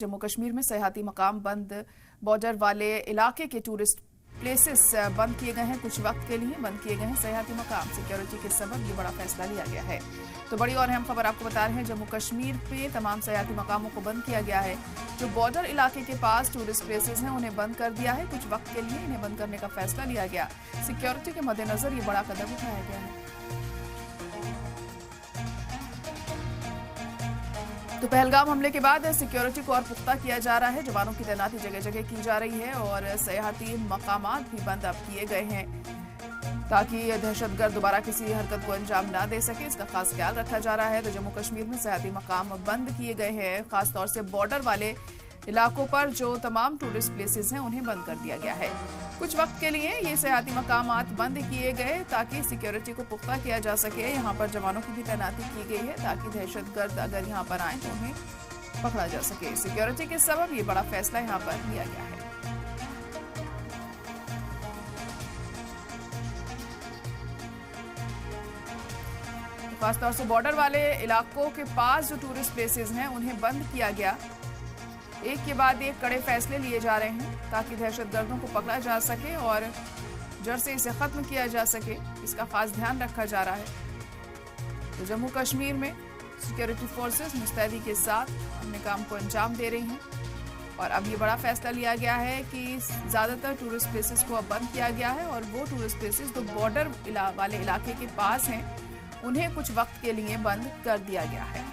जम्मू कश्मीर में सयाहती मकाम बंद, बॉर्डर वाले इलाके के टूरिस्ट प्लेसेस बंद किए गए हैं। कुछ वक्त के लिए बंद किए गए हैं सयाहती मकाम। सिक्योरिटी के सबब ये बड़ा फैसला लिया गया है। तो बड़ी और अहम खबर आपको बता रहे हैं, जम्मू कश्मीर पे तमाम सयाहती मकामों को बंद किया गया है। जो बॉर्डर इलाके के पास टूरिस्ट प्लेसेस हैं उन्हें बंद कर दिया है। कुछ वक्त के लिए इन्हें बंद करने का फैसला लिया गया। सिक्योरिटी के मद्देनजर ये बड़ा कदम उठाया गया है। तो पहलगाम हमले के बाद सिक्योरिटी को और पुख्ता किया जा रहा है। जवानों की तैनाती जगह जगह की जा रही है और सयाहती मकामात भी बंद अब किए गए हैं ताकि दहशतगर्द दोबारा किसी हरकत को अंजाम ना दे सके। इसका खास ख्याल रखा जा रहा है। तो जम्मू कश्मीर में सयाहती मकाम बंद किए गए हैं। खासतौर से बॉर्डर वाले इलाकों पर जो तमाम टूरिस्ट प्लेसेस हैं उन्हें बंद कर दिया गया है। कुछ वक्त के लिए ये सयाहती मकामात बंद किए गए ताकि सिक्योरिटी को पुख्ता किया जा सके। यहाँ पर जवानों की भी तैनाती की गई है ताकि दहशतगर्द अगर यहाँ पर आए तो उन्हें पकड़ा जा सके। सिक्योरिटी के सबब ये बड़ा फैसला यहाँ पर लिया गया है। खासतौर से बॉर्डर वाले इलाकों के पास जो टूरिस्ट प्लेसेस हैं उन्हें बंद किया गया। एक के बाद एक कड़े फैसले लिए जा रहे हैं ताकि दहशतगर्दों को पकड़ा जा सके और जड़ से इसे खत्म किया जा सके। इसका खास ध्यान रखा जा रहा है। तो जम्मू कश्मीर में सिक्योरिटी फोर्सेस मुस्तैदी के साथ अपने काम को अंजाम दे रही हैं और अब ये बड़ा फैसला लिया गया है कि ज़्यादातर टूरिस्ट प्लेसेस को अब बंद किया गया है और वो टूरिस्ट प्लेसेस जो बॉर्डर वाले इलाके के पास हैं उन्हें कुछ वक्त के लिए बंद कर दिया गया है।